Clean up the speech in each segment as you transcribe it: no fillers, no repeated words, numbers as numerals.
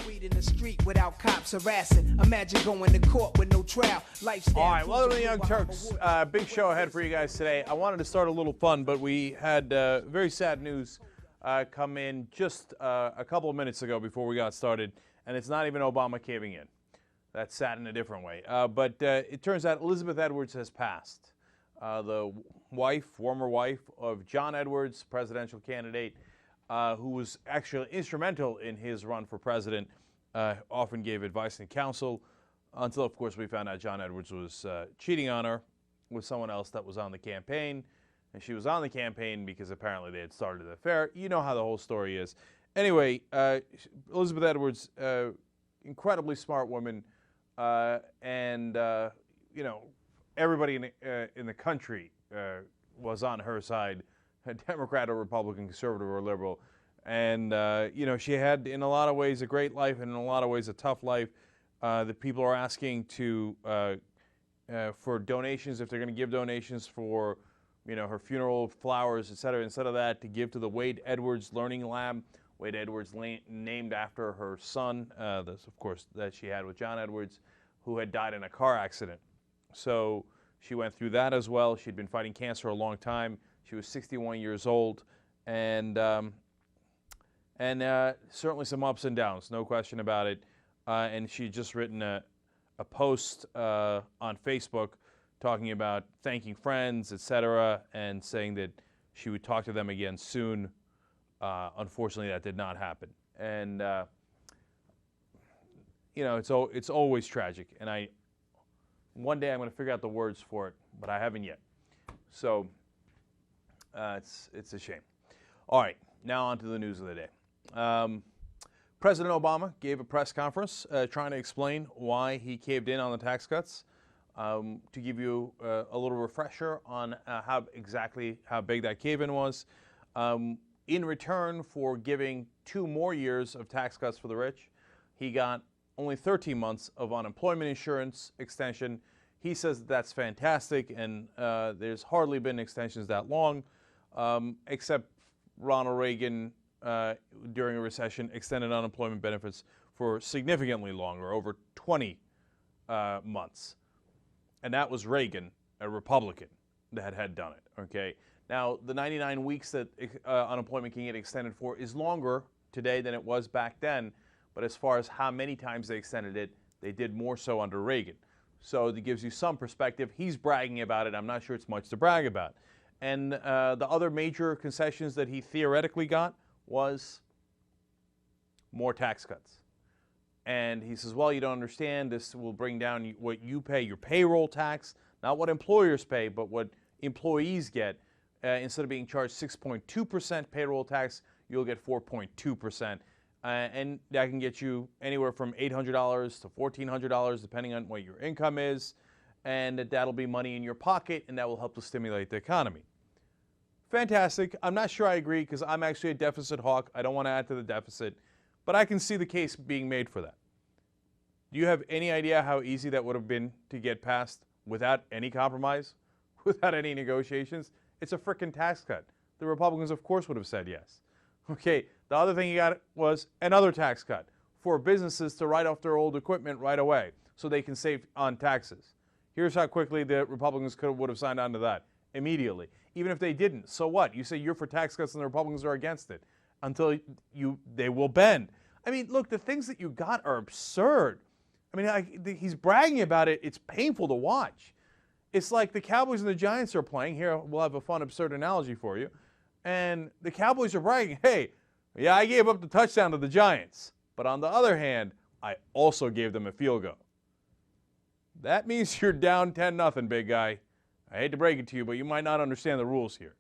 Weed in the street without cops harassing. Imagine going to court with no trial. Lifestyle. All right, welcome to the Young Turks. Big show ahead for you guys today. I wanted to start a little fun, but we had very sad news come in just a couple of minutes ago before we got started, and it's not even Obama caving in. That's sad in a different way. But it turns out Elizabeth Edwards has passed. The former wife of John Edwards, presidential candidate, who was actually instrumental in his run for president, often gave advice and counsel until, of course, we found out John Edwards was cheating on her with someone else that was on the campaign. And she was on the campaign because apparently they had started an affair. You know how the whole story is. Anyway, Elizabeth Edwards, incredibly smart woman, and you know, everybody in the country was on her side. A Democrat or Republican, conservative or liberal. And, you know, she had, in a lot of ways, a great life and in a lot of ways a tough life. The people are asking for donations, if they're going to give donations for, you know, her funeral, flowers, et cetera, instead of that, to give to the Wade Edwards Learning Lab. Wade Edwards named after her son, this, of course, that she had with John Edwards, who had died in a car accident. So she went through that as well. She'd been fighting cancer a long time. She was 61 years old, and certainly some ups and downs, no question about it. And she'd just written a post on Facebook talking about thanking friends, etc., and saying that she would talk to them again soon. Unfortunately, that did not happen. And you know, it's always tragic. And one day I'm going to figure out the words for it, but I haven't yet. So. It's a shame. All right, now on to the news of the day. President Obama gave a press conference trying to explain why he caved in on the tax cuts. To give you a little refresher on how big that cave-in was, in return for giving 2 more years of tax cuts for the rich, he got only 13 months of unemployment insurance extension. He says that's fantastic, and there's hardly been extensions that long. Except Ronald Reagan, during a recession, extended unemployment benefits for significantly longer, over 20 months. And that was Reagan, a Republican, that had done it, okay? Now, the 99 weeks that unemployment can get extended for is longer today than it was back then, but as far as how many times they extended it, they did more so under Reagan. So that gives you some perspective. He's bragging about it. I'm not sure it's much to brag about. And the other major concessions that he theoretically got was more tax cuts. And he says, well, you don't understand. This will bring down what you pay, your payroll tax, not what employers pay, but what employees get. Instead of being charged 6.2% payroll tax, you'll get 4.2%. And that can get you anywhere from $800 to $1,400, depending on what your income is. And that'll be money in your pocket, and that will help to stimulate the economy. Fantastic. I'm not sure I agree because I'm actually a deficit hawk. I don't want to add to the deficit, but I can see the case being made for that. Do you have any idea how easy that would have been to get passed without any compromise, without any negotiations? It's a frickin' tax cut. The Republicans, of course, would have said yes. Okay, the other thing you got was another tax cut for businesses to write off their old equipment right away so they can save on taxes. Here's how quickly the Republicans would have signed on to that immediately. Even if they didn't, so what? You say you're for tax cuts and the Republicans are against it until they will bend. I mean, look, the things that you got are absurd. I mean, he's bragging about it. It's painful to watch. It's like the Cowboys and the Giants are playing. Here, we'll have a fun, absurd analogy for you. And the Cowboys are bragging, hey, yeah, I gave up the touchdown to the Giants. But on the other hand, I also gave them a field goal. That means you're down 10-0, big guy. I hate to break it to you, but you might not understand the rules here,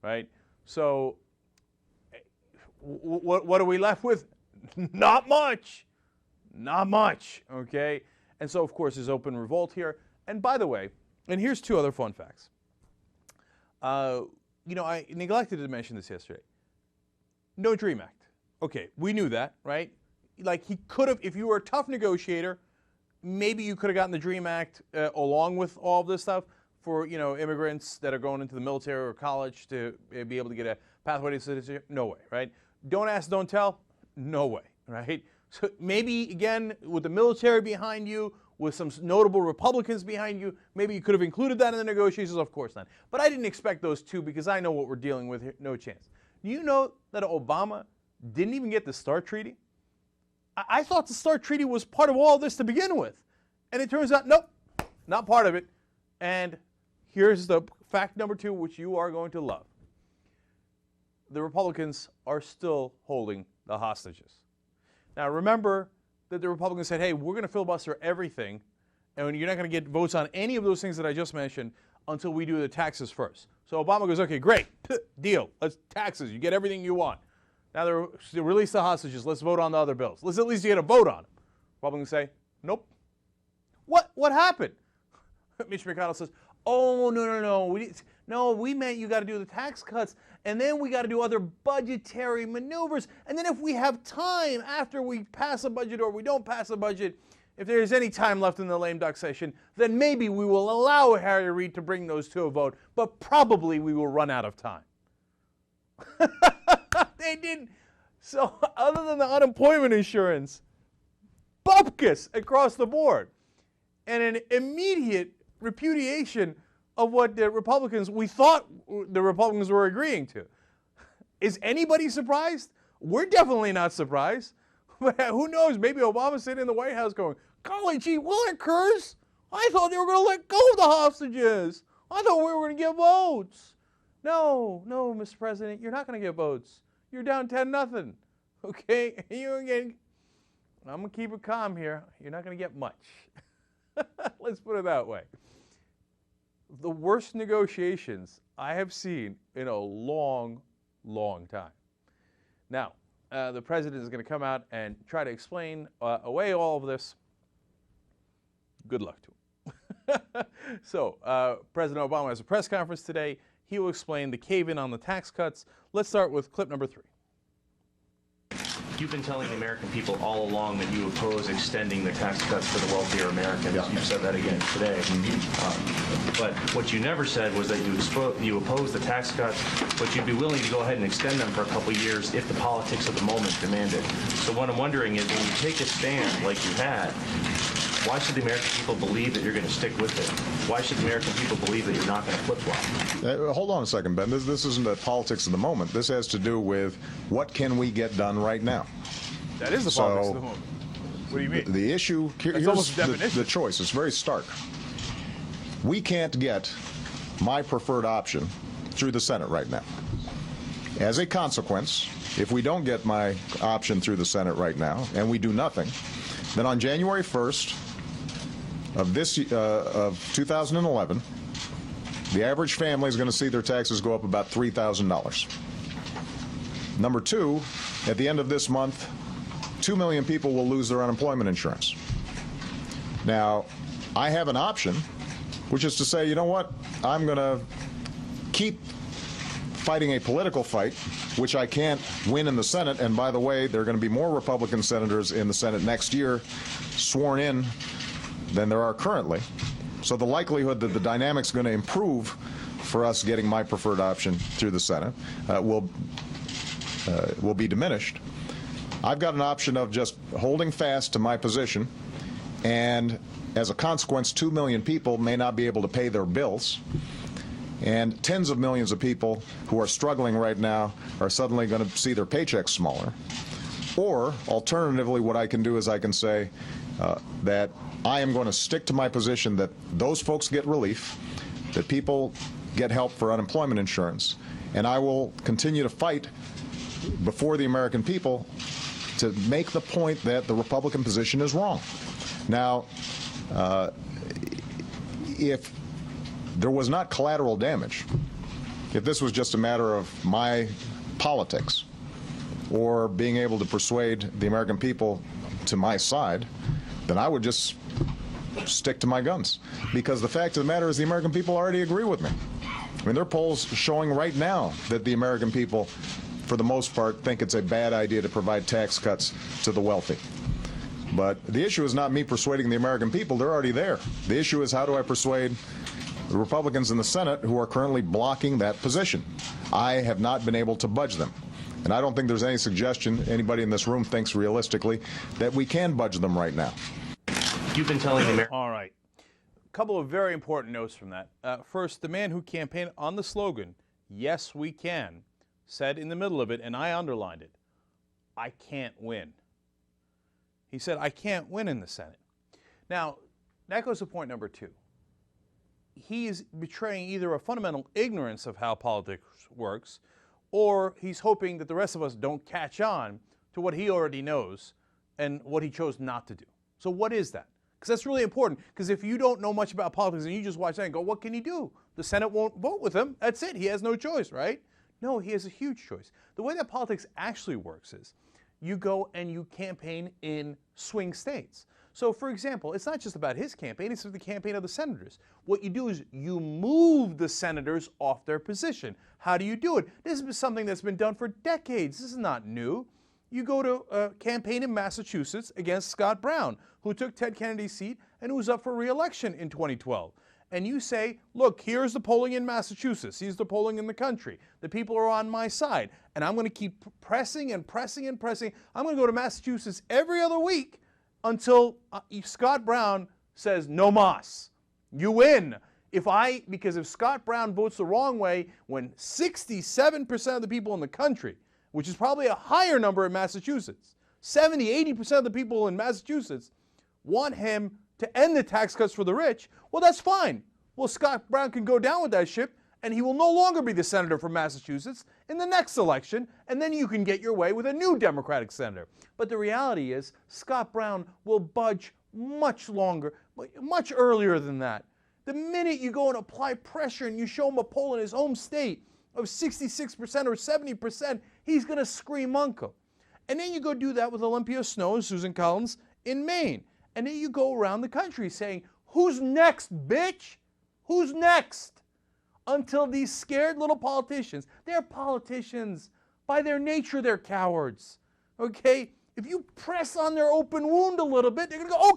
right? So what are we left with? Not much. Not much, okay? And so, of course, there's open revolt here. And by the way, and here's 2 other fun facts. You know, I neglected to mention this yesterday. No DREAM Act. Okay, we knew that, right? Like, he could have, if you were a tough negotiator, maybe you could have gotten the DREAM Act along with all of this stuff for, you know, immigrants that are going into the military or college to be able to get a pathway to citizenship. No way, right? Don't ask, don't tell. No way, right? So maybe, again, with the military behind you, with some notable Republicans behind you, maybe you could have included that in the negotiations. Of course not. But I didn't expect those two because I know what we're dealing with here. No chance. Do you know that Obama didn't even get the START treaty? I thought the START treaty was part of all this to begin with. And it turns out, nope, not part of it. And here's the fact number two, which you are going to love. The Republicans are still holding the hostages. Now, remember that the Republicans said, hey, we're going to filibuster everything, and you're not going to get votes on any of those things that I just mentioned until we do the taxes first. So Obama goes, okay, great, deal. Let's taxes. You get everything you want. Now they release the hostages. Let's vote on the other bills. Let's at least get a vote on them. Republicans say, nope. What happened? Mitch McConnell says, oh, no, we meant you got to do the tax cuts, and then we got to do other budgetary maneuvers, and then if we have time after we pass a budget or we don't pass a budget, if there's any time left in the lame duck session, then maybe we will allow Harry Reid to bring those to a vote, but probably we will run out of time. They didn't. So other than the unemployment insurance, bupkis across the board, and an immediate repudiation of what the Republicans, we thought the Republicans were agreeing to. Is anybody surprised? We're definitely not surprised. But who knows? Maybe Obama's sitting in the White House going, golly gee willikers, I thought they were going to let go of the hostages. I thought we were going to get votes. No, Mr. President, you're not going to get votes. You're down 10-0. Okay? I'm going to keep it calm here. You're not going to get much. Let's put it that way. The worst negotiations I have seen in a long, long time. Now, the president is going to come out and try to explain away all of this. Good luck to him. So, President Obama has a press conference today. He will explain the cave-in on the tax cuts. Let's start with clip number 3. You've been telling the American people all along that you oppose extending the tax cuts to the wealthier Americans. Yeah. You've said that again today. But what you never said was that you oppose the tax cuts, but you'd be willing to go ahead and extend them for a couple of years if the politics of the moment demanded. So what I'm wondering is, when you take a stand like you had, why should the American people believe that you're going to stick with it? Why should the American people believe that you're not going to flip-flop? Hold on a second, Ben. This isn't the politics of the moment. This has to do with what can we get done right now. That is the politics of the moment. What do you mean? The issue, here's the choice. It's very stark. We can't get my preferred option through the Senate right now. As a consequence, if we don't get my option through the Senate right now, and we do nothing, then on January 1st, of 2011, the average family is going to see their taxes go up about $3,000. Number two, at the end of this month, 2 million people will lose their unemployment insurance. Now, I have an option, which is to say, you know what, I'm going to keep fighting a political fight, which I can't win in the Senate, and by the way, there are going to be more Republican senators in the Senate next year sworn in than there are currently. So the likelihood that the dynamic's going to improve for us getting my preferred option through the Senate will be diminished. I've got an option of just holding fast to my position, and as a consequence, 2 million people may not be able to pay their bills, and tens of millions of people who are struggling right now are suddenly going to see their paychecks smaller. Or, alternatively, what I can do is I can say that I am going to stick to my position that those folks get relief, that people get help for unemployment insurance, and I will continue to fight before the American people to make the point that the Republican position is wrong. Now, if there was not collateral damage, if this was just a matter of my politics or being able to persuade the American people to my side, then I would just stick to my guns. Because the fact of the matter is the American people already agree with me. I mean, there are polls showing right now that the American people, for the most part, think it's a bad idea to provide tax cuts to the wealthy. But the issue is not me persuading the American people. They're already there. The issue is, how do I persuade the Republicans in the Senate who are currently blocking that position? I have not been able to budge them. And I don't think there's any suggestion anybody in this room thinks realistically that we can budge them right now. You've been telling America. All right. A couple of very important notes from that. First, the man who campaigned on the slogan, "Yes, we can," said in the middle of it, and I underlined it, "I can't win." He said, "I can't win in the Senate." Now, that goes to point number two. He is betraying either a fundamental ignorance of how politics works, or he's hoping that the rest of us don't catch on to what he already knows and what he chose not to do. So what is that? Because that's really important. Because if you don't know much about politics and you just watch that and go, what can he do? The Senate won't vote with him. That's it. He has no choice, right? No, he has a huge choice. The way that politics actually works is you go and you campaign in swing states. So, for example, it's not just about his campaign, it's the campaign of the senators. What you do is you move the senators off their position. How do you do it? This is something that's been done for decades. This is not new. You go to a campaign in Massachusetts against Scott Brown, who took Ted Kennedy's seat and who was up for re-election in 2012. And you say, look, here's the polling in Massachusetts. Here's the polling in the country. The people are on my side. And I'm going to keep pressing and pressing and pressing. I'm going to go to Massachusetts every other week until Scott Brown says, no mas. You win. Because if Scott Brown votes the wrong way, when 67% of the people in the country, which is probably a higher number in Massachusetts, 70, 80% of the people in Massachusetts want him to end the tax cuts for the rich, well, that's fine. Well, Scott Brown can go down with that ship, and he will no longer be the senator from Massachusetts in the next election, and then you can get your way with a new Democratic senator. But the reality is, Scott Brown will budge much longer, much earlier than that. The minute you go and apply pressure and you show him a poll in his home state of 66% or 70%, he's going to scream uncle. And then you go do that with Olympia Snowe and Susan Collins in Maine. And then you go around the country saying, who's next, bitch? Who's next? Until these scared little politicians, they're politicians. By their nature, they're cowards. Okay? If you press on their open wound a little bit, they're going to go,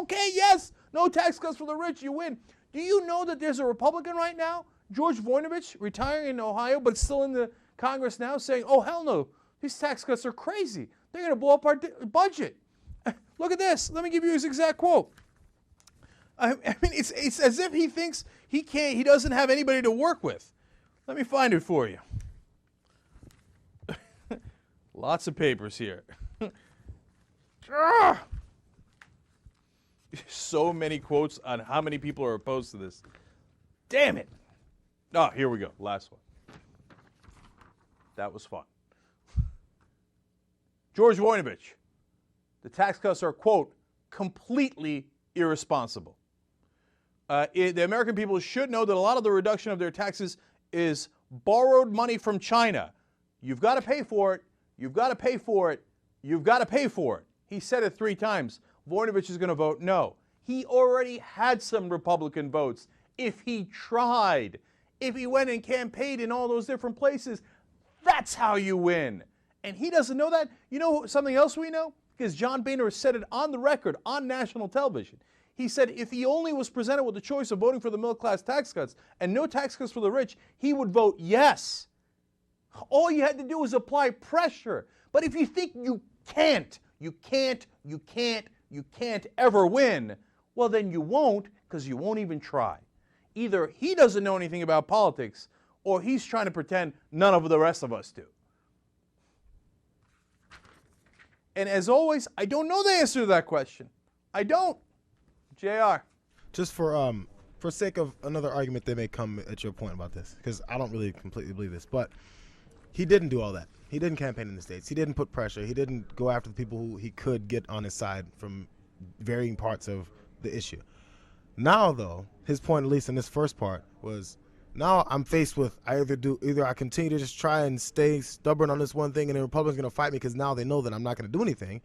okay, yes, no tax cuts for the rich, you win. Do you know that there's a Republican right now, George Voinovich, retiring in Ohio, but still in the Congress now, saying, oh, hell no, these tax cuts are crazy. They're going to blow up our budget. Look at this. Let me give you his exact quote. I mean, it's as if he thinks he doesn't have anybody to work with. Let me find it for you. Lots of papers here. So many quotes on how many people are opposed to this. Damn it. Oh, here we go. Last one. That was fun. George Voinovich. The tax cuts are, quote, completely irresponsible. The American people should know that a lot of the reduction of their taxes is borrowed money from China. You've got to pay for it. You've got to pay for it. You've got to pay for it. He said it 3 times. Voinovich is going to vote no. He already had some Republican votes. If he tried, if he went and campaigned in all those different places, that's how you win. And he doesn't know that. You know something else we know? Because John Boehner said it on the record on national television. He said if he only was presented with the choice of voting for the middle-class tax cuts and no tax cuts for the rich, he would vote yes. All you had to do was apply pressure. But if you think you can't ever win, well, then you won't, because you won't even try. Either he doesn't know anything about politics, or he's trying to pretend none of the rest of us do. And as always, I don't know the answer to that question. I don't. JR. Just for sake of another argument that may come at your point about this, because I don't really completely believe this, but he didn't do all that. He didn't campaign in the States. He didn't put pressure. He didn't go after the people who he could get on his side from varying parts of the issue. Now, though, his point, at least in this first part, was now I'm faced with either I continue to just try and stay stubborn on this one thing and the Republicans are going to fight me because now they know that I'm not going to do anything.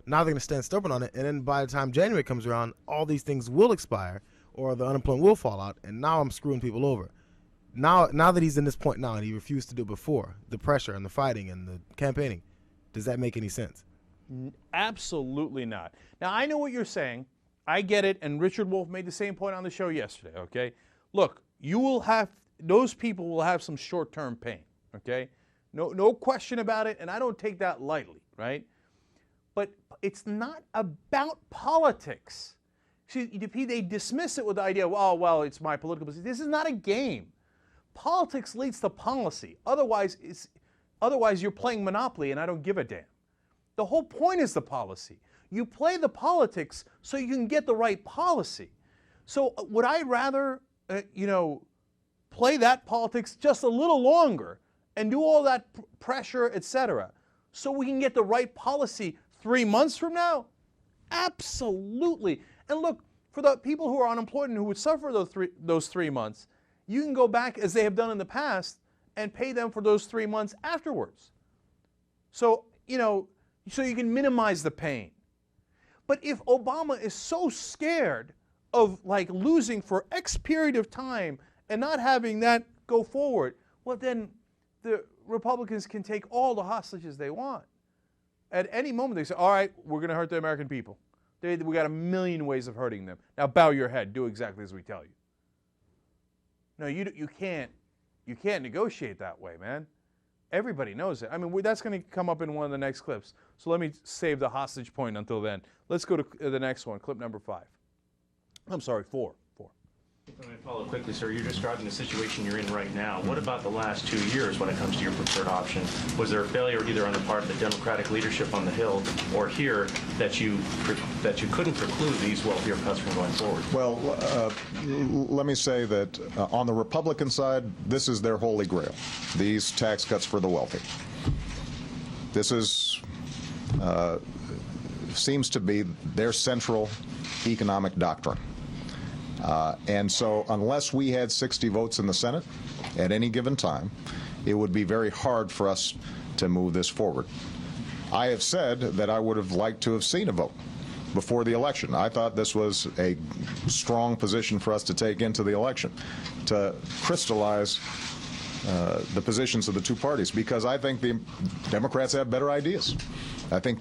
Now they're going to stand stubborn on it, and then by the time January comes around, all these things will expire or the unemployment will fall out, and now I'm screwing people over. Now that he's in this point now and he refused to do it before, the pressure and the fighting and the campaigning, does that make any sense? Absolutely not. Now, I know what you're saying. I get it, and Richard Wolff made the same point on the show yesterday, okay? Look, those people will have some short-term pain, okay? No question about it, and I don't take that lightly, right? But it's not about politics. See, they dismiss it with the idea of, oh, well, it's my political position. This is not a game. Politics leads to policy. Otherwise you're playing Monopoly, and I don't give a damn. The whole point is the policy. You play the politics so you can get the right policy. So would I rather, play that politics just a little longer and do all that pressure, etc., so we can get the right policy 3 months from now? Absolutely. And look, for the people who are unemployed and who would suffer those 3 months, you can go back, as they have done in the past, and pay them for those 3 months afterwards. So, so you can minimize the pain. But if Obama is so scared of losing for X period of time and not having that go forward, well, then the Republicans can take all the hostages they want. At any moment they say, all right, we're going to hurt the American people. We got a million ways of hurting them. Now bow your head, do exactly as we tell you. No, you can't negotiate that way, man. Everybody knows it. I mean, that's going to come up in one of the next clips. So let me save the hostage point until then. Let's go to the next one, clip number 5. I'm sorry, 4. Let me follow quickly, sir. You're describing the situation you're in right now. What about the last 2 years when it comes to your preferred option? Was there a failure either on the part of the Democratic leadership on the Hill or here that you couldn't preclude these wealthier cuts from going forward? Well, let me say that on the Republican side, this is their holy grail, these tax cuts for the wealthy. This seems to be their central economic doctrine. And so unless we had 60 votes in the Senate at any given time, it would be very hard for us to move this forward. I have said that I would have liked to have seen a vote before the election. I thought this was a strong position for us to take into the election, to crystallize the positions of the two parties, because I think the Democrats have better ideas. I think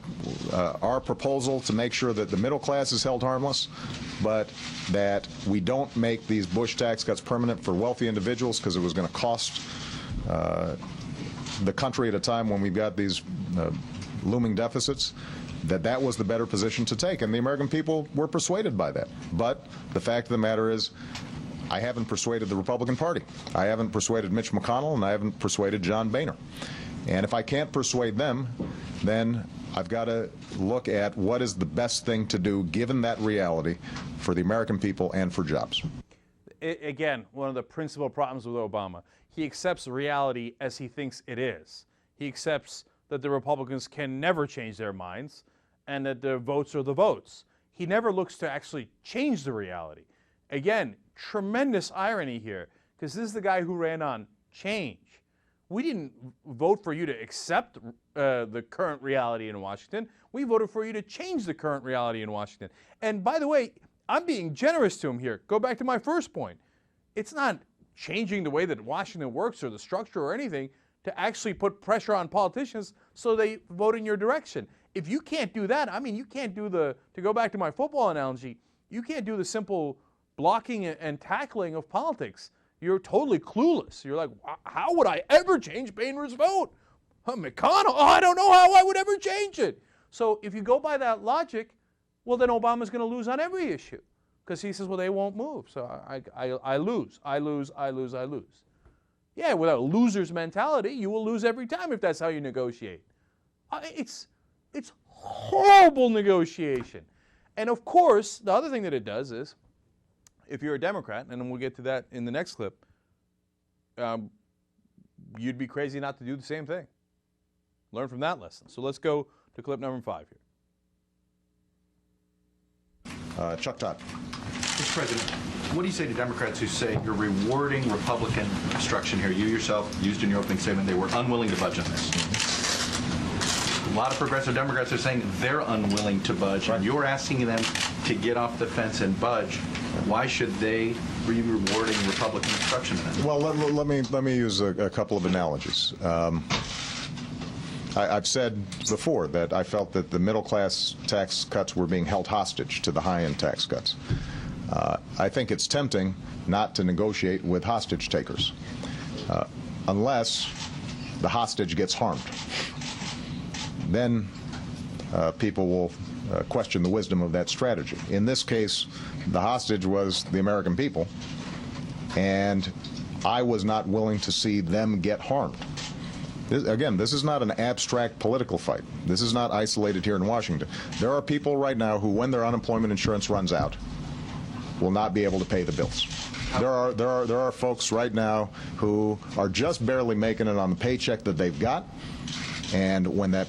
our proposal to make sure that the middle class is held harmless, but that we don't make these Bush tax cuts permanent for wealthy individuals because it was going to cost the country at a time when we've got these looming deficits, that was the better position to take. And the American people were persuaded by that. But the fact of the matter is, I haven't persuaded the Republican Party. I haven't persuaded Mitch McConnell, and I haven't persuaded John Boehner. And if I can't persuade them, then I've got to look at what is the best thing to do, given that reality, for the American people and for jobs. Again, one of the principal problems with Obama, he accepts reality as he thinks it is. He accepts that the Republicans can never change their minds and that the votes are the votes. He never looks to actually change the reality. Again, tremendous irony here, because this is the guy who ran on change. We didn't vote for you to accept the current reality in Washington. We voted for you to change the current reality in Washington. And by the way, I'm being generous to him here. Go back to my first point. It's not changing the way that Washington works or the structure or anything to actually put pressure on politicians so they vote in your direction. If you can't do that, I mean, you can't do to go back to my football analogy, you can't do the simple blocking and tackling of politics. You're totally clueless. You're like, how would I ever change Boehner's vote? McConnell, I don't know how I would ever change it. So if you go by that logic, well, then Obama's going to lose on every issue because he says, well, they won't move. So I lose. Yeah, with a loser's mentality, you will lose every time if that's how you negotiate. It's horrible negotiation. And of course, the other thing that it does is, if you're a Democrat, and we'll get to that in the next clip, you'd be crazy not to do the same thing. Learn from that lesson. So let's go to clip number 5 here. Chuck Todd. Mr. President, what do you say to Democrats who say you're rewarding Republican obstruction here? You yourself used in your opening statement they were unwilling to budge on this. A lot of progressive Democrats are saying they're unwilling to budge, and you're asking them to get off the fence and budge. Why should they be rewarding Republican obstruction in it? Well, let me use a couple of analogies. I've said before that I felt that the middle-class tax cuts were being held hostage to the high-end tax cuts. I think it's tempting not to negotiate with hostage takers, unless the hostage gets harmed. Then people will question the wisdom of that strategy. In this case, the hostage was the American people, and I was not willing to see them get harmed. Again, this is not an abstract political fight. This is not isolated here in Washington. There are people right now who, when their unemployment insurance runs out, will not be able to pay the bills. There are folks right now who are just barely making it on the paycheck that they've got, and when that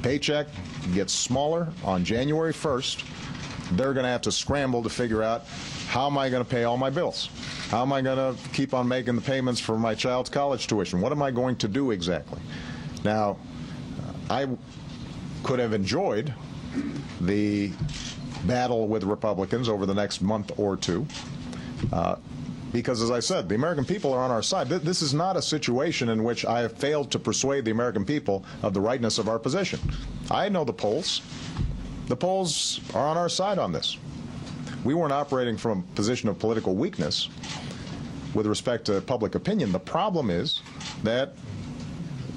paycheck gets smaller on January 1st, they're going to have to scramble to figure out, how am I going to pay all my bills? How am I going to keep on making the payments for my child's college tuition? What am I going to do exactly? Now, I could have enjoyed the battle with Republicans over the next month or two, because, as I said, the American people are on our side. This is not a situation in which I have failed to persuade the American people of the rightness of our position. I know the polls. The polls are on our side on this. We weren't operating from a position of political weakness with respect to public opinion. The problem is that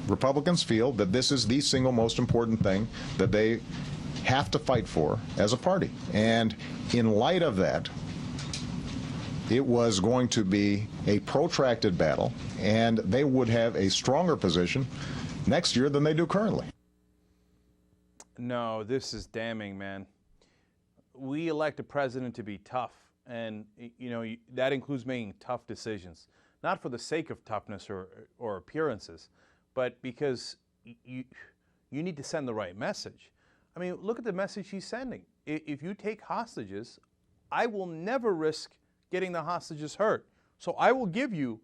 Republicans feel that this is the single most important thing that they have to fight for as a party. And in light of that, it was going to be a protracted battle, and they would have a stronger position next year than they do currently. No, this is damning, man. We elect a president to be tough, and that includes making tough decisions, not for the sake of toughness or appearances, but because you need to send the right message. I mean, look at the message he's sending. If you take hostages, I will never risk getting the hostages hurt. So I will give you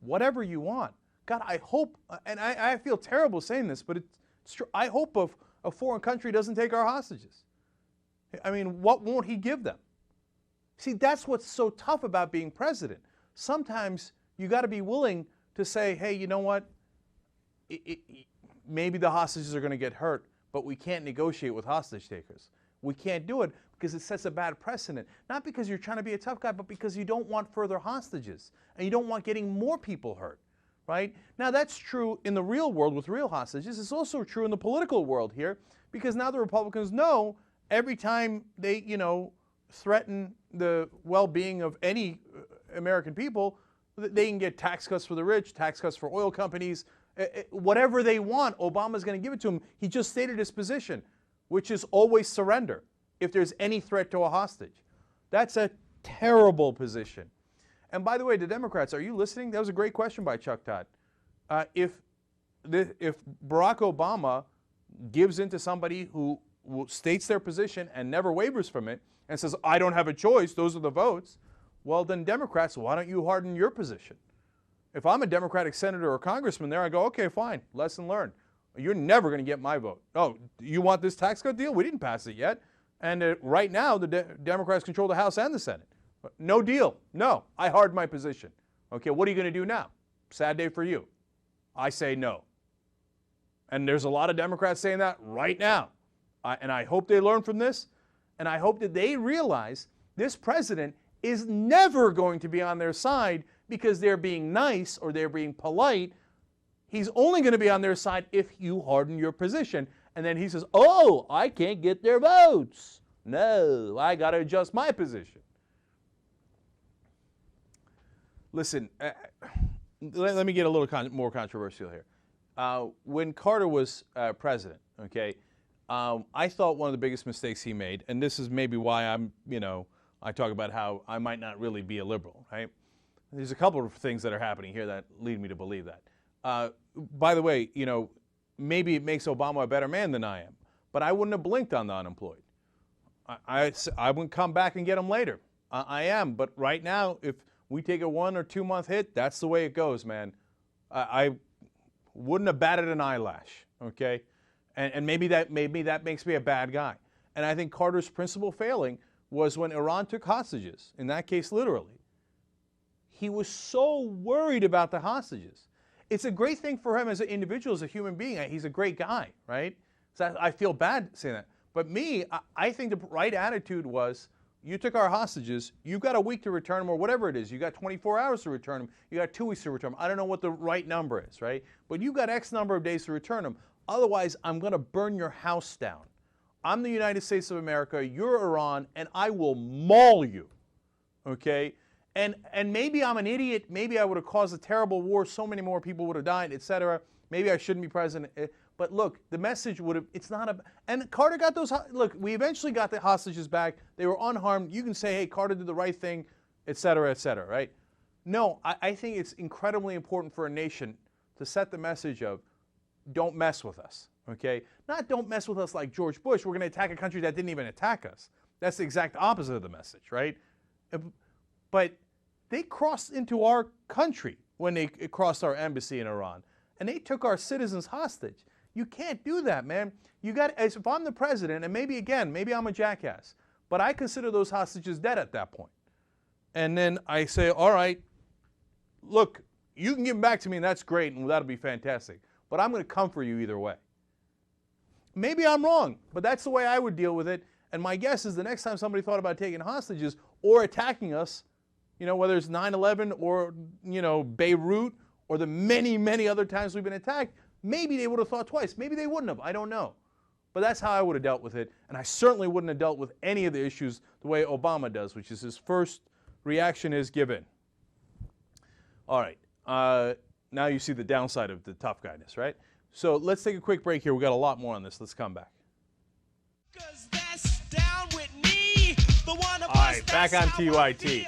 whatever you want. God, I hope, and I feel terrible saying this, but it's true. I hope a foreign country doesn't take our hostages. I mean, what won't he give them? See, that's what's so tough about being president. Sometimes you got to be willing to say, hey, you know what? Maybe the hostages are going to get hurt, but we can't negotiate with hostage takers. We can't do it because it sets a bad precedent. Not because you're trying to be a tough guy, but because you don't want further hostages, and you don't want getting more people hurt, right? Now, that's true in the real world with real hostages. It's also true in the political world here, because now the Republicans know every time they, threaten the well-being of any American people, they can get tax cuts for the rich, tax cuts for oil companies, whatever they want, Obama's going to give it to them. He just stated his position, which is always surrender if there's any threat to a hostage. That's a terrible position. And by the way, the Democrats, are you listening? That was a great question by Chuck Todd. If Barack Obama gives in to somebody who states their position and never wavers from it and says, I don't have a choice, those are the votes, well, then Democrats, why don't you harden your position? If I'm a Democratic senator or congressman there, I go, okay, fine, lesson learned. You're never going to get my vote. Oh, you want this tax cut deal? We didn't pass it yet. And right now, the Democrats control the House and the Senate. No deal. No, I hardened my position. Okay, what are you going to do now? Sad day for you. I say no. And there's a lot of Democrats saying that right now. And I hope they learn from this. And I hope that they realize this president is never going to be on their side because they're being nice or they're being polite. He's only going to be on their side if you harden your position. And then he says, oh, I can't get their votes. No, I got to adjust my position. Listen, let me get a little more controversial here. When Carter was president, okay, I thought one of the biggest mistakes he made, and this is maybe why I talk about how I might not really be a liberal, right? There's a couple of things that are happening here that lead me to believe that. By the way, maybe it makes Obama a better man than I am, but I wouldn't have blinked on the unemployed. I wouldn't come back and get them later. I am, but right now, if we take a 1 or 2 month hit, that's the way it goes, man. I wouldn't have batted an eyelash, okay? And maybe that makes me a bad guy. And I think Carter's principal failing was when Iran took hostages, in that case literally. He was so worried about the hostages. It's a great thing for him as an individual, as a human being. He's a great guy, right? So I feel bad saying that. But me, I think the right attitude was, you took our hostages, you've got a week to return them or whatever it is. You got 24 hours to return them. You got 2 weeks to return them. I don't know what the right number is, right? But you got X number of days to return them. Otherwise, I'm going to burn your house down. I'm the United States of America, you're Iran, and I will maul you, okay? And maybe I'm an idiot. Maybe I would have caused a terrible war. So many more people would have died, etc. Maybe I shouldn't be president. But look, the message would have, it's not a, and Carter got those, look, we eventually got the hostages back. They were unharmed. You can say, hey, Carter did the right thing, etc., right? No, I think it's incredibly important for a nation to set the message of don't mess with us, okay? Not don't mess with us like George Bush. We're going to attack a country that didn't even attack us. That's the exact opposite of the message, right? But they crossed into our country when they crossed our embassy in Iran, and they took our citizens hostage. You can't do that, man. You got, if I'm the president, and maybe again, maybe I'm a jackass, but I consider those hostages dead at that point. And then I say, all right, look, you can give them back to me, and that's great, and that'll be fantastic. But I'm going to come for you either way. Maybe I'm wrong, but that's the way I would deal with it. And my guess is the next time somebody thought about taking hostages or attacking us, you know, whether it's 9/11 or, you know, Beirut or the many, many other times we've been attacked, maybe they would have thought twice. Maybe they wouldn't have. I don't know. But that's how I would have dealt with it. And I certainly wouldn't have dealt with any of the issues the way Obama does, which is his first reaction is give in. All right. Now you see the downside of the tough guyness, right? So let's take a quick break here. We got a lot more on this. Let's come back. All right, back on TYT.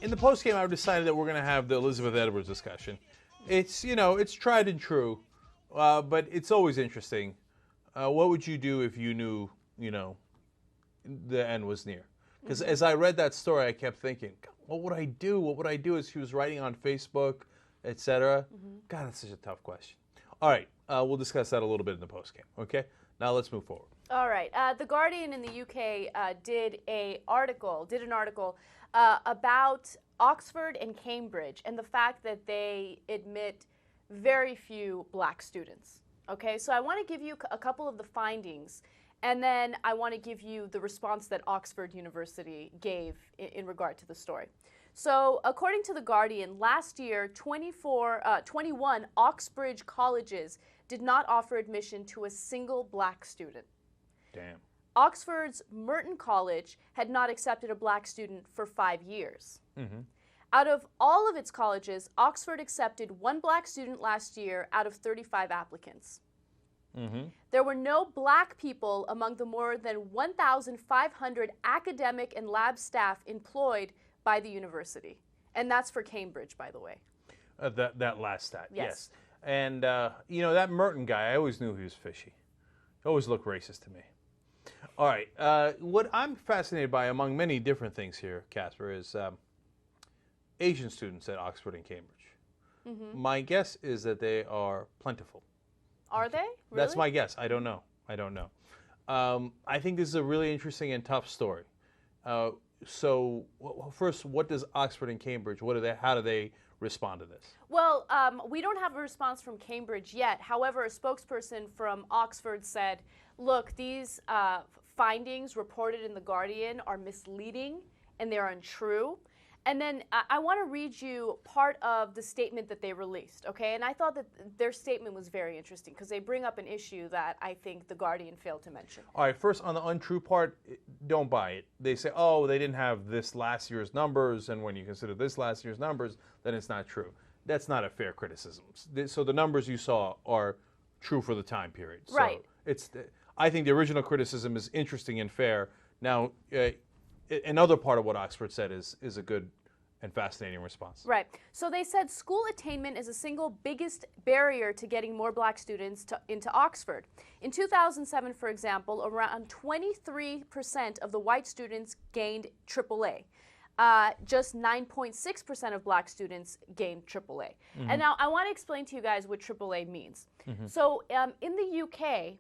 In the postgame, I've decided that we're going to have the Elizabeth Edwards discussion. It's, you know, it's tried and true, but it's always interesting. What would you do if you knew, you know, the end was near? Because as I read that story, I kept thinking, what would I do? What would I do? As she was writing on Facebook, etc. God, that's such a tough question. All right, we'll discuss that a little bit in the postgame. Okay, now let's move forward. All right, The Guardian in the UK did an article about Oxford and Cambridge and the fact that they admit very few black students. Okay, so I want to give you a couple of the findings, and then I want to give you the response that Oxford University gave in regard to the story. So according to The Guardian, last year, 21 Oxbridge colleges did not offer admission to a single black student. Damn. Oxford's Merton College had not accepted a black student for 5 years. Out of all of its colleges, Oxford accepted 1 black student last year out of 35 applicants. There were no black people among the more than 1,500 academic and lab staff employed by the university. And that's for Cambridge, by the way. That last stat, Yes. And, you know, that Merton guy, I always knew he was fishy. He always looked racist to me. All right, what I'm fascinated by, among many different things here, Casper, is Asian students at Oxford and Cambridge. My guess is that they are plentiful. Are they? Really? That's my guess. I don't know. I think this is a really interesting and tough story. So, first, what does Oxford and Cambridge, how do they respond to this? Well, we don't have a response from Cambridge yet. However, a spokesperson from Oxford said, look, these findings reported in The Guardian are misleading and they're untrue. And then I want to read you part of the statement that they released, okay? And I thought that their statement was very interesting because they bring up an issue that I think The Guardian failed to mention. All right, first on the untrue part, don't buy it. They say, oh, they didn't have this last year's numbers, and when you consider this last year's numbers, then it's not true. That's not a fair criticism. So the numbers you saw are true for the time period. Right. So I think the original criticism is interesting and fair. Now, another part of what Oxford said is a good and fascinating response. Right. So they said school attainment is the single biggest barrier to getting more black students into Oxford. In 2007, for example, around 23% of the white students gained AAA. Just 9.6% of black students gained AAA. And now I want to explain to you guys what AAA means. So in the UK,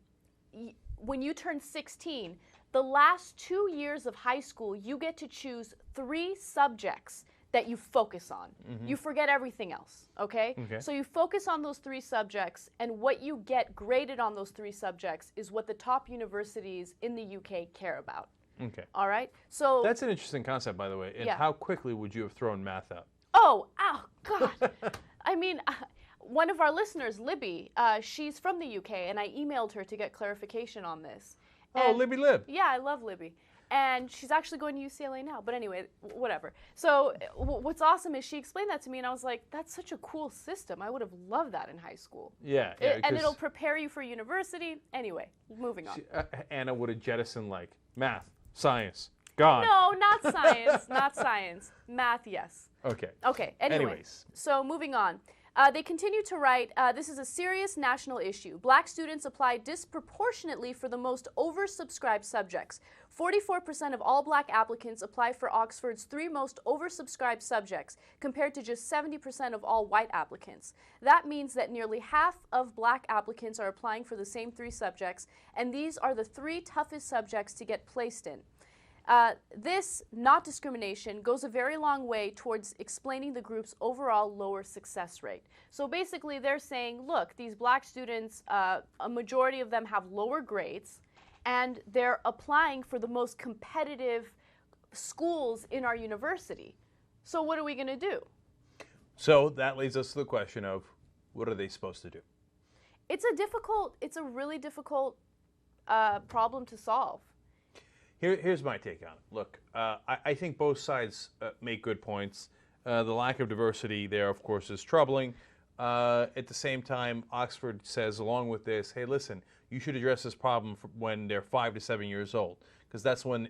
when you turn 16, the last 2 years of high school, you get to choose 3 subjects that you focus on. You forget everything else, okay? So you focus on those 3 subjects, and what you get graded on those 3 subjects is what the top universities in the UK care about. Okay. All right. So That's an interesting concept, by the way. And Yeah. how quickly would you have thrown math out? oh, God. I mean, one of our listeners, Libby, she's from the UK, and I emailed her to get clarification on this. Oh, And- Libby Lib. Yeah, I love Libby. And she's actually going to UCLA now. But anyway, whatever. So what's awesome is she explained that to me, and I was like, that's such a cool system. I would have loved that in high school. Yeah. And 'cause it'll prepare you for university. Anyway, moving on. Anna would have jettisoned like math, science, God. No, not science. Not science. Math, yes. Okay. Okay, Anyways. So moving on. They continue to write, this is a serious national issue. Black students apply disproportionately for the most oversubscribed subjects. 44% of all black applicants apply for Oxford's 3 most oversubscribed subjects, compared to just 70% of all white applicants. That means that nearly half of black applicants are applying for the same 3 subjects, and these are the 3 toughest subjects to get placed in. This, not discrimination, goes a very long way towards explaining the group's overall lower success rate. So basically they're saying, look, these black students, a majority of them have lower grades, and they're applying for the most competitive schools in our university. So what are we going to do? So that leads us to the question of, what are they supposed to do? It's a really difficult problem to solve. Here's my take on it. Look, I think both sides make good points. The lack of diversity there, of course, is troubling. At the same time, Oxford says, along with this, hey, listen, you should address this problem when they're 5 to 7 years old, because that's when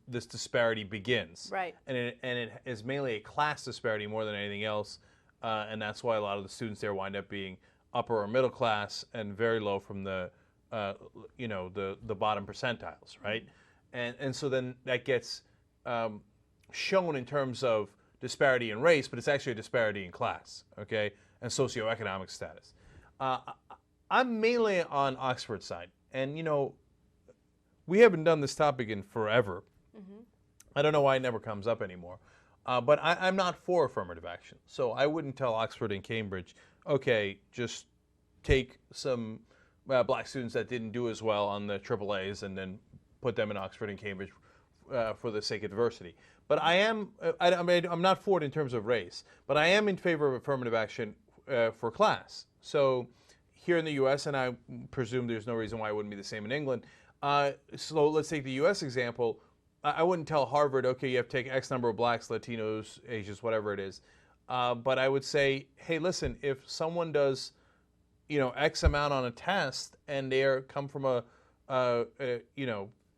this disparity begins. Right. And it is mainly a class disparity more than anything else, and that's why a lot of the students there wind up being upper or middle class and very low from the bottom percentiles, right? And so then that gets shown in terms of disparity in race, but it's actually a disparity in class, okay, and socioeconomic status. I'm mainly on Oxford's side, and we haven't done this topic in forever. Mm-hmm. I don't know why it never comes up anymore, but I'm not for affirmative action. So I wouldn't tell Oxford and Cambridge, okay, just take some black students that didn't do as well on the AAAs and then put them in Oxford and Cambridge for the sake of diversity. But I'm not for it in terms of race, but I am in favor of affirmative action for class. So here in the U.S., and I presume there's no reason why it wouldn't be the same in England, so let's take the U.S. example. I wouldn't tell Harvard, okay, you have to take X number of blacks, Latinos, Asians, whatever it is. But I would say, hey, listen, if someone does X amount on a test and they come from a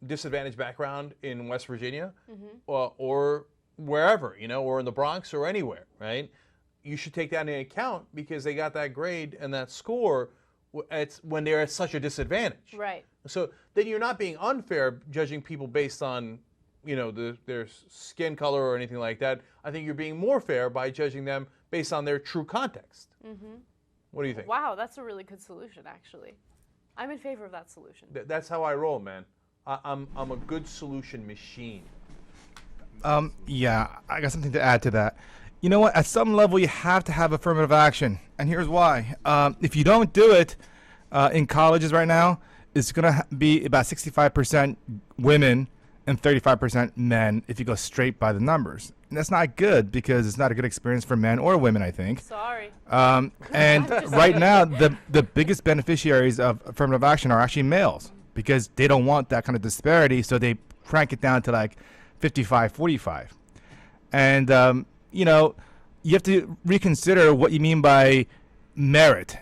disadvantaged background in West Virginia, mm-hmm. or wherever, or in the Bronx or anywhere, right? You should take that into account because they got that grade and that score when they're at such a disadvantage. Right. So then you're not being unfair judging people based on, their skin color or anything like that. I think you're being more fair by judging them based on their true context. Mm-hmm. What do you think? Wow, that's a really good solution, actually. I'm in favor of that solution. That's how I roll, man. I'm a good solution machine. Yeah, I got something to add to that. You know what? At some level, you have to have affirmative action, and here's why. If you don't do it in colleges right now, it's going to be about 65% women and 35% men if you go straight by the numbers. And that's not good because it's not a good experience for men or women, I think. Sorry. And right now, the biggest beneficiaries of affirmative action are actually males because they don't want that kind of disparity, so they crank it down to like 55-45. And, you have to reconsider what you mean by merit.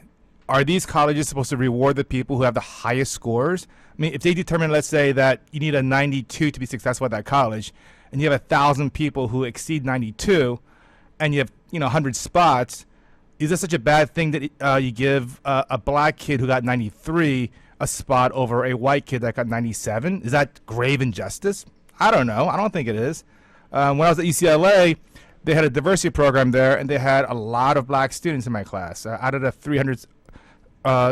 Are these colleges supposed to reward the people who have the highest scores? I mean, if they determine, let's say, that you need a 92 to be successful at that college, and you have 1,000 people who exceed 92, and you have 100 spots, is that such a bad thing that you give a black kid who got 93 a spot over a white kid that got 97? Is that grave injustice? I don't know. I don't think it is. When I was at UCLA, they had a diversity program there, and they had a lot of black students in my class. Out of the 300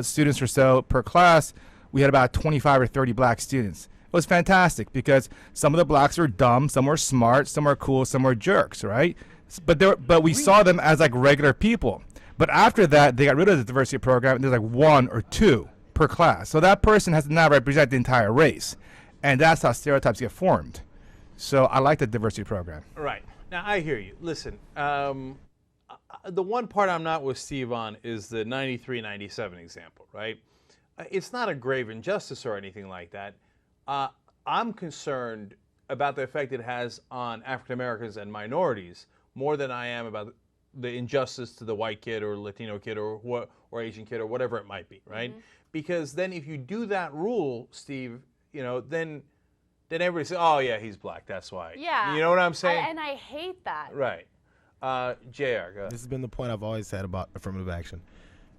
students or so per class, we had about 25 or 30 black students. It was fantastic because some of the blacks were dumb, some were smart, some were cool, some were jerks, right? But we saw them as like regular people. But after that, they got rid of the diversity program, and there's like 1 or 2 per class. So that person has to now represent the entire race. And that's how stereotypes get formed. So I like the diversity program. Right. Now, I hear you. Listen, the one part I'm not with Steve on is the 93-97 example, right? It's not a grave injustice or anything like that. I'm concerned about the effect it has on African Americans and minorities more than I am about the injustice to the white kid or Latino kid or Asian kid or whatever it might be, right? Because then if you do that rule, Steve, then everybody says, oh yeah, he's black, that's why. Yeah. You know what I'm saying? And I hate that. Right. JR, go ahead. This has been the point I've always had about affirmative action.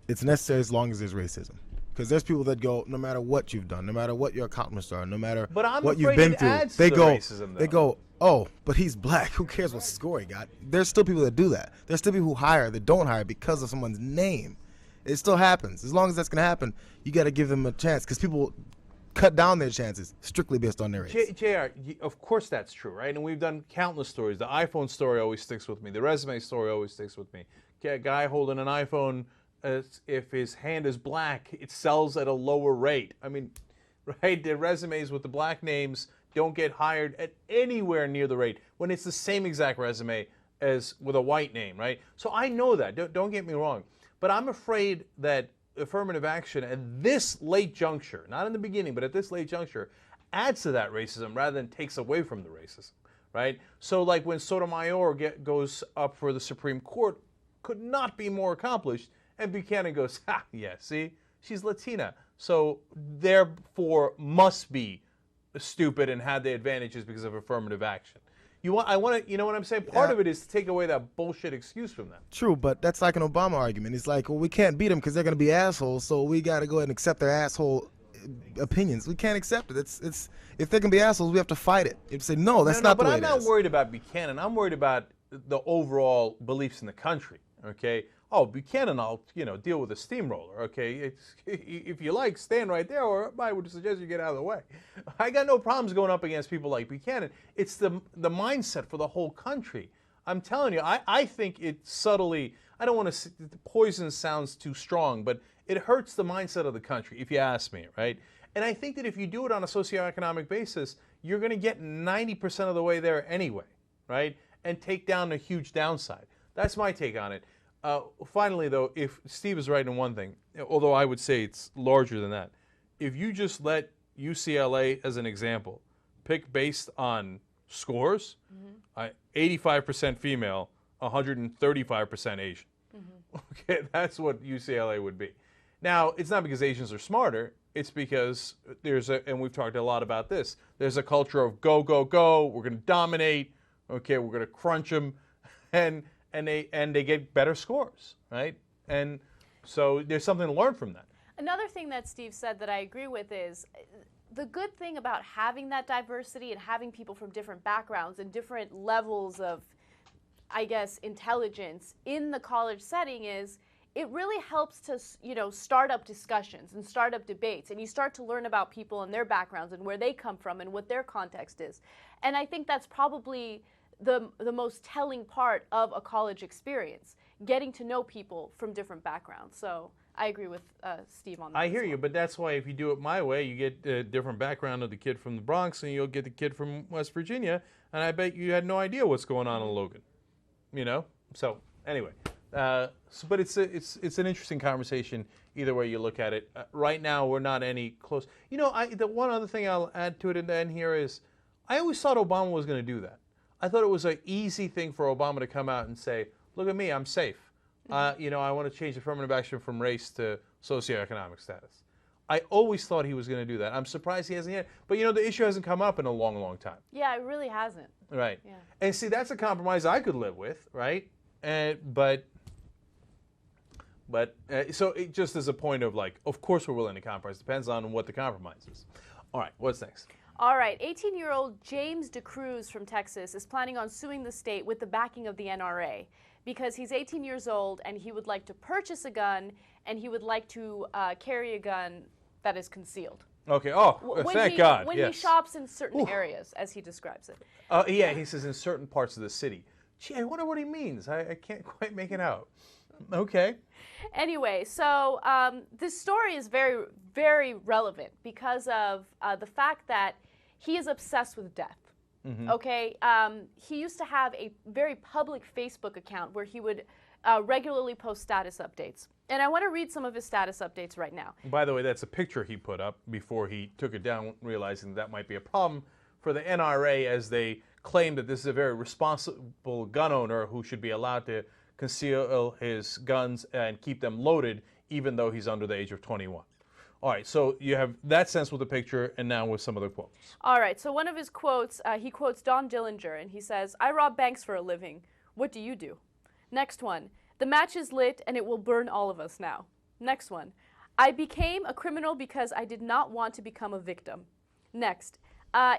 It's necessary as long as there's racism. Because there's people that go, no matter what you've done, no matter what your accomplishments are, no matter But I'm what you've afraid been it through, adds they to the go, racism, they though. go, oh, but he's black. Who cares what score he got? There's still people that do that. There's still people who hire that don't hire because of someone's name. It still happens. As long as that's going to happen, you got to give them a chance because people cut down their chances strictly based on their race. JR, of course that's true, right? And we've done countless stories. The iPhone story always sticks with me. The resume story always sticks with me. A guy holding an iPhone, if his hand is black, it sells at a lower rate. I mean, right? The resumes with the black names don't get hired at anywhere near the rate when it's the same exact resume as with a white name, right? So I know that. Don't get me wrong. But I'm afraid that affirmative action at this late juncture, not in the beginning, but at this late juncture, adds to that racism rather than takes away from the racism, right? So like when Sotomayor goes up for the Supreme Court, could not be more accomplished, and Buchanan goes, ha, yeah, see, she's Latina, so therefore must be stupid and had the advantages because of affirmative action. You know what I'm saying? Part of it is to take away that bullshit excuse from them. True, but that's like an Obama argument. It's like, well, we can't beat them because they're going to be assholes, so we got to go ahead and accept their asshole opinions. We can't accept it. It's if they're going to be assholes, we have to fight it. You have to say, no, that's not the way it is. But I'm not worried about Buchanan. I'm worried about the overall beliefs in the country, okay? Oh, Buchanan, I'll deal with a steamroller. Okay, if you like, stand right there, or I would suggest you get out of the way. I got no problems going up against people like Buchanan. It's the mindset for the whole country. I'm telling you, I think it subtly. I don't want to. Poison sounds too strong, but it hurts the mindset of the country, if you ask me, right? And I think that if you do it on a socioeconomic basis, you're going to get 90% of the way there anyway, right? And take down a huge downside. That's my take on it. Finally, though, if Steve is right in one thing, although I would say it's larger than that, if you just let UCLA, as an example, pick based on scores, 85% female, 135% Asian. Okay, that's what UCLA would be. Now, it's not because Asians are smarter. It's because and we've talked a lot about this, there's a culture of go, go, go, we're going to dominate, okay, we're going to crunch them, and they get better scores, right? And so there's something to learn from that. Another thing that Steve said that I agree with is the good thing about having that diversity and having people from different backgrounds and different levels of, I guess, intelligence in the college setting is it really helps to, start up discussions and start up debates, and you start to learn about people and their backgrounds and where they come from and what their context is. And I think that's probably the most telling part of a college experience, getting to know people from different backgrounds. So I agree with Steve on that. I hear you, but that's why if you do it my way, you get a different background of the kid from the Bronx, and you'll get the kid from West Virginia, and I bet you had no idea what's going on in Logan. So anyway, but it's an interesting conversation either way you look at it. Right now, we're not any close. The one other thing I'll add to it in the end here is, I always thought Obama was going to do that. I thought it was an easy thing for Obama to come out and say, look at me, I'm safe. I want to change affirmative action from race to socioeconomic status. I always thought he was going to do that. I'm surprised he hasn't yet. But, the issue hasn't come up in a long, long time. Yeah, it really hasn't. Right. Yeah. And see, that's a compromise I could live with, right? But so it just as a point of like, of course we're willing to compromise. Depends on what the compromise is. All right, what's next? All right, 18-year-old James DeCruz from Texas is planning on suing the state with the backing of the NRA because he's 18 years old and he would like to purchase a gun and he would like to carry a gun that is concealed. Okay, thank God. When he shops in certain areas, as he describes it. Yeah, he says in certain parts of the city. Gee, I wonder what he means. I can't quite make it out. Okay. Anyway, so this story is very, very relevant because of the fact that he is obsessed with death. Okay, he used to have a very public Facebook account where he would regularly post status updates. And I want to read some of his status updates right now. By the way, that's a picture he put up before he took it down, realizing that might be a problem for the NRA, as they claim that this is a very responsible gun owner who should be allowed to conceal his guns and keep them loaded even though he's under the age of 21. All right, so you have that sense with the picture, and now with some of the quotes. All right, so one of his quotes, he quotes Don Dillinger, and he says, "I rob banks for a living. What do you do?" Next one, "The match is lit, and it will burn all of us now." Next one, "I became a criminal because I did not want to become a victim." Next,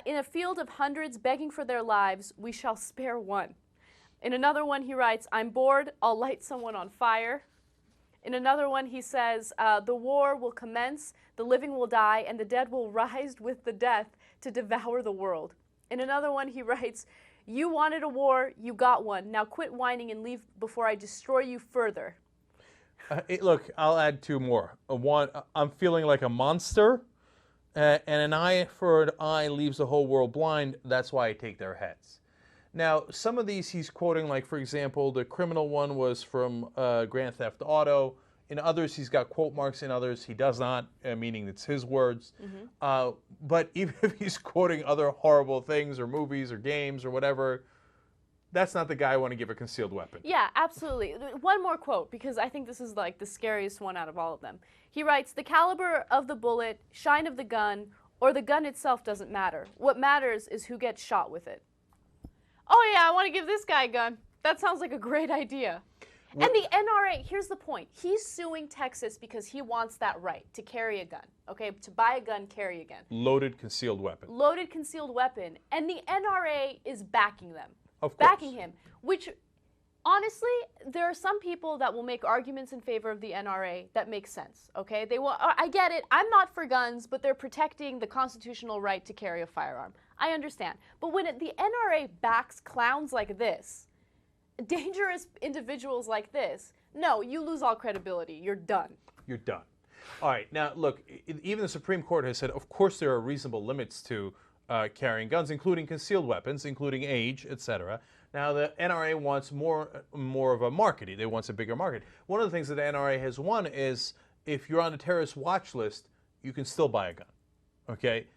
"In a field of hundreds begging for their lives, we shall spare one." In another one, he writes, "I'm bored, I'll light someone on fire." In another one, he says, "The war will commence, the living will die, and the dead will rise with the death to devour the world." In another one, he writes, "You wanted a war, you got one. Now quit whining and leave before I destroy you further." Look, I'll add two more. One, "I'm feeling like a monster, and an eye for an eye leaves the whole world blind. That's why I take their heads." Now, some of these he's quoting, like, for example, the criminal one was from Grand Theft Auto. In others, he's got quote marks. In others, he does not, meaning it's his words. But even if he's quoting other horrible things or movies or games or whatever, that's not the guy I want to give a concealed weapon. Yeah, absolutely. One more quote, because I think this is like the scariest one out of all of them. He writes, "The caliber of the bullet, shine of the gun, or the gun itself doesn't matter. What matters is who gets shot with it." Oh yeah, I want to give this guy a gun. That sounds like a great idea. And the NRA, here's the point. He's suing Texas because he wants that right to carry a gun, okay? To buy a gun, carry a gun. Loaded concealed weapon. Loaded concealed weapon. And the NRA is backing them. Of course. Backing him. Which, honestly, there are some people that will make arguments in favor of the NRA that make sense, okay? They will. I get it. I'm not for guns, but they're protecting the constitutional right to carry a firearm. I understand. But when the NRA backs clowns like this, dangerous individuals like this, no, you lose all credibility. You're done. You're done. All right. Now, look, even the Supreme Court has said, of course, there are reasonable limits to carrying guns, including concealed weapons, including age, etc. Now, the NRA wants more of a market. They want a bigger market. One of the things that the NRA has won is if you're on the terrorist watch list, you can still buy a gun. Okay?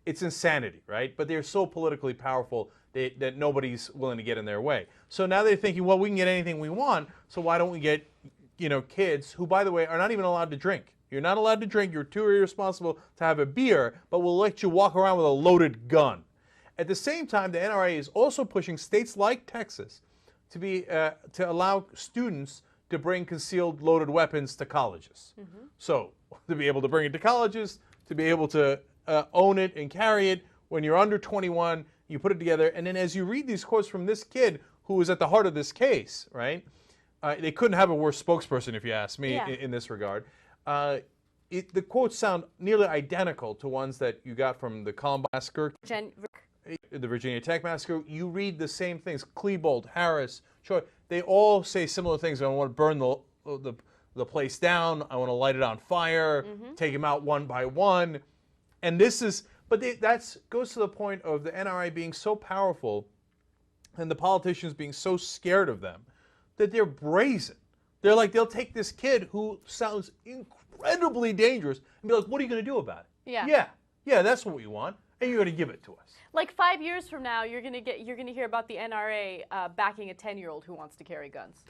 It's insanity, right? But they're so politically powerful that nobody's willing to get in their way. So now they're thinking, well, we can get anything we want, so why don't we get, kids who, by the way, are not even allowed to drink. You're not allowed to drink. You're too irresponsible to have a beer, but we'll let you walk around with a loaded gun. At the same time, the NRA is also pushing states like Texas to allow students to bring concealed loaded weapons to colleges. So to be able to bring it to colleges, to be able to own it and carry it when you're under 21, you put it together, and then as you read these quotes from this kid who was at the heart of this case, right? They couldn't have a worse spokesperson, if you ask me, in this regard. The quotes sound nearly identical to ones that you got from the Columbine massacre, the Virginia Tech massacre. You read the same things. Klebold, Harris, Choi, they all say similar things. I want to burn the place down. I want to light it on fire, take them out one by one. And this is, but that goes to the point of the NRA being so powerful and the politicians being so scared of them that they're brazen. They're like, they'll take this kid who sounds incredibly dangerous and be like, what are you going to do about it? Yeah, that's what we want, and you're going to give it to us. Like 5 years from now, you're going to hear about the NRA backing a 10-year-old who wants to carry guns.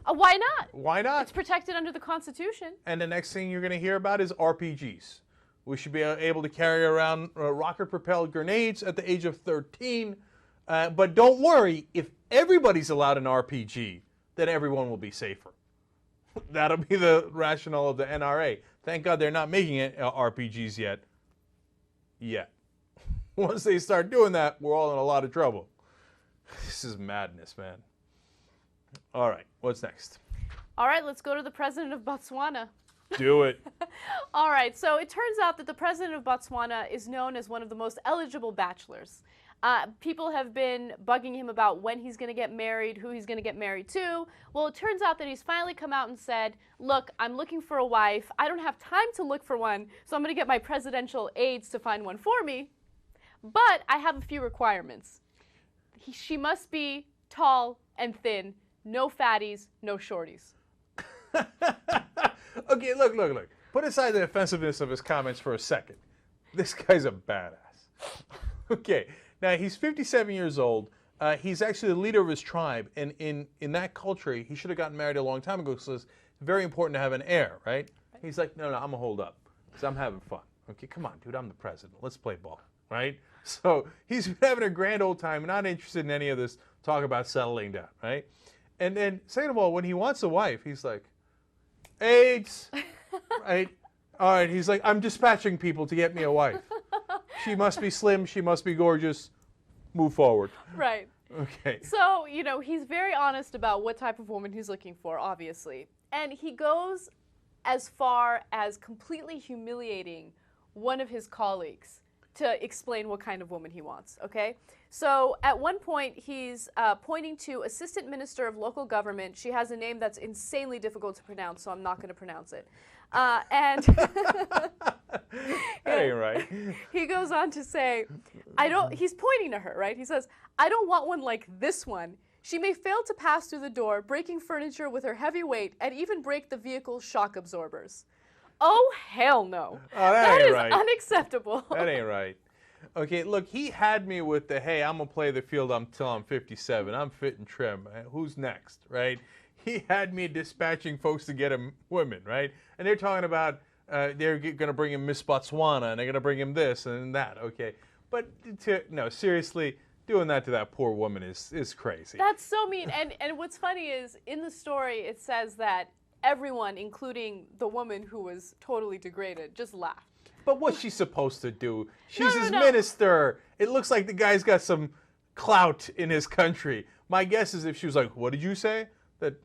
Why not? Why not? It's protected under the Constitution. And the next thing you're going to hear about is RPGs. We should be able to carry around rocket-propelled grenades at the age of 13. But don't worry, if everybody's allowed an RPG, then everyone will be safer. That'll be the rationale of the NRA. Thank God they're not making it RPGs yet. Once they start doing that, we're all in a lot of trouble. This is madness, man. All right, what's next? All right, let's go to the president of Botswana. Do it. All right, so it turns out that the president of Botswana is known as one of the most eligible bachelors. People have been bugging him about when he's going to get married, who he's going to get married to. Well, it turns out that he's finally come out and said, look, I'm looking for a wife. I don't have time to look for one, so I'm going to get my presidential aides to find one for me. But I have a few requirements. She must be tall and thin, no fatties, no shorties. Okay, look. Put aside the offensiveness of his comments for a second. This guy's a badass. Okay, now he's 57 years old. He's actually the leader of his tribe, and in that culture, he should have gotten married a long time ago, so it's very important to have an heir, right? He's like, no, I'm gonna hold up, because I'm having fun. Okay, come on, dude, I'm the president. Let's play ball, right? So he's been having a grand old time, not interested in any of this talk about settling down, right? And then, second of all, when he wants a wife, he's like, AIDS, right? All right, he's like, I'm dispatching people to get me a wife. She must be slim, she must be gorgeous. Move forward. Right. Okay. So, he's very honest about what type of woman he's looking for, obviously. And he goes as far as completely humiliating one of his colleagues to explain what kind of woman he wants, okay? So at one point, he's pointing to Assistant Minister of Local Government. She has a name that's insanely difficult to pronounce, so I'm not going to pronounce it. And that ain't right. He goes on to say, he's pointing to her, right? He says, I don't want one like this one. She may fail to pass through the door, breaking furniture with her heavy weight, and even break the vehicle's shock absorbers. Oh, hell no. Oh, that ain't is right. Unacceptable. That ain't right. Okay, look, he had me with the, hey, I'm going to play the field until I'm 57. I'm fit and trim. Who's next, right? He had me dispatching folks to get him women, right? And they're talking about they're going to bring him Miss Botswana, and they're going to bring him this and that, okay? But, no, seriously, doing that to that poor woman is crazy. That's so mean. And what's funny is, in the story, it says that everyone, including the woman who was totally degraded, just laughed. But what's she supposed to do? She's his minister. It looks like the guy's got some clout in his country. My guess is if she was like, what did you say? That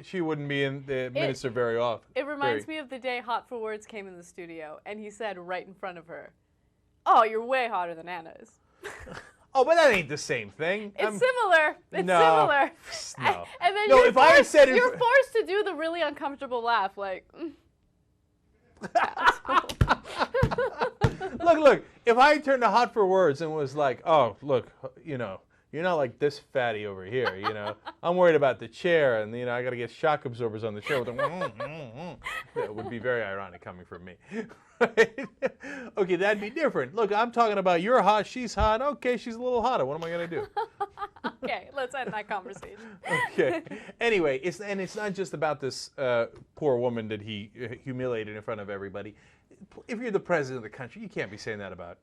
she wouldn't be in the minister very often. It reminds me of the day Hot for Words came in the studio, and he said right in front of her, oh, you're way hotter than Anna is. Oh, but that ain't the same thing. It's similar. It's similar. No. And then No, if I had said it, you're forced to do the really uncomfortable laugh, like. Look. If I turned to Hot for Words and was like, oh, look, you're not like this fatty over here, I'm worried about the chair, and I got to get shock absorbers on the chair with them. That would be very ironic coming from me. Right? Okay, that'd be different. Look, I'm talking about you're hot, she's hot. Okay, she's a little hotter. What am I gonna do? Okay, let's end that conversation. Okay. Anyway, it's not just about this poor woman that he humiliated in front of everybody. If you're the president of the country, you can't be saying that about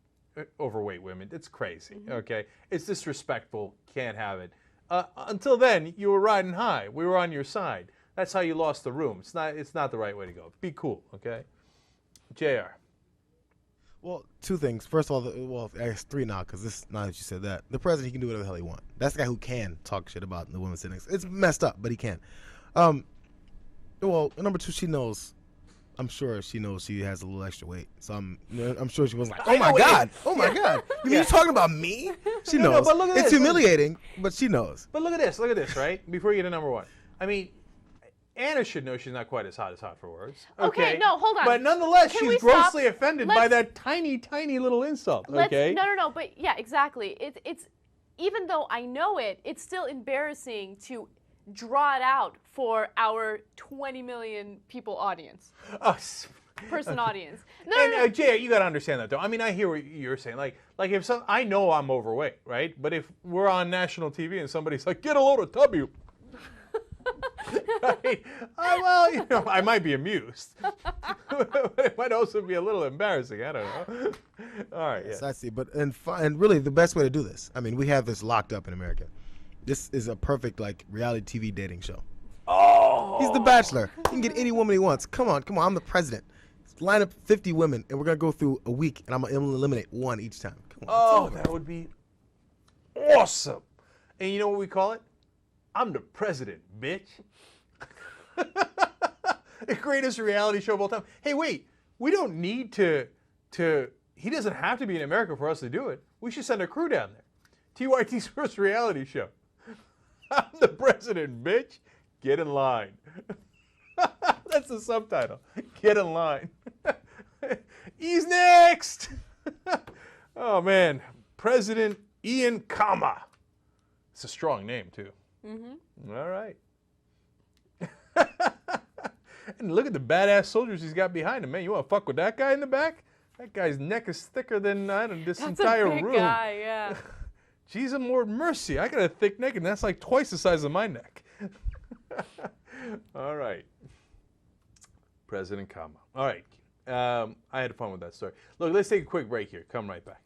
overweight women. It's crazy. Mm-hmm. Okay, it's disrespectful. Can't have it. Until then, you were riding high. We were on your side. That's how you lost the room. It's not the right way to go. Be cool. Okay. JR. Well, two things. First of all, I guess three now, because now that you said that, the president, he can do whatever the hell he wants. That's the guy who can talk shit about the women sitting next. It's messed up, but he can. Well, number two, she knows. I'm sure she knows she has a little extra weight. So I'm sure she was like, oh my God. You mean you're talking about me? She knows. No, but look at it's this. humiliating, but she knows. But look at this, right? Before you get to number one. I mean, Anna should know she's not quite as hot for Words. Okay, no, hold on. But nonetheless, Can she's grossly offended by that tiny, tiny little insult. Okay. No, but yeah, exactly. It's even though I know it, it's still embarrassing to draw it out for our 20 million people audience. Audience. No. Jay, you got to understand that, though. I mean, I hear what you're saying. Like if I know I'm overweight, right? But if we're on national TV and somebody's like, get a load of W. Right? Well, I might be amused. But it might also be a little embarrassing. I don't know. All right, yes. I see. But and really, the best way to do this, I mean, we have this locked up in America. This is a perfect reality TV dating show. Oh, he's the Bachelor. He can get any woman he wants. Come on. I'm the president. Line up 50 women, and we're gonna go through a week, and I'm gonna eliminate one each time. Come on. Oh, that would be awesome. And you know what we call it? I'm the president, bitch. The greatest reality show of all time. Hey, wait. We don't need to. He doesn't have to be in America for us to do it. We should send a crew down there. TYT's first reality show. I'm the president, bitch. Get in line. That's the subtitle. Get in line. He's next. Oh, man. President Ian Khama. It's a strong name, too. Mm-hmm. All right. And look at the badass soldiers he's got behind him, man. You want to fuck with that guy in the back? That guy's neck is thicker than, I don't know, this That's entire a big room. guy, yeah. Jesus, more mercy. I got a thick neck, and that's like twice the size of my neck. All right. President Khama. All right. I had fun with that story. Look, let's take a quick break here. Come right back.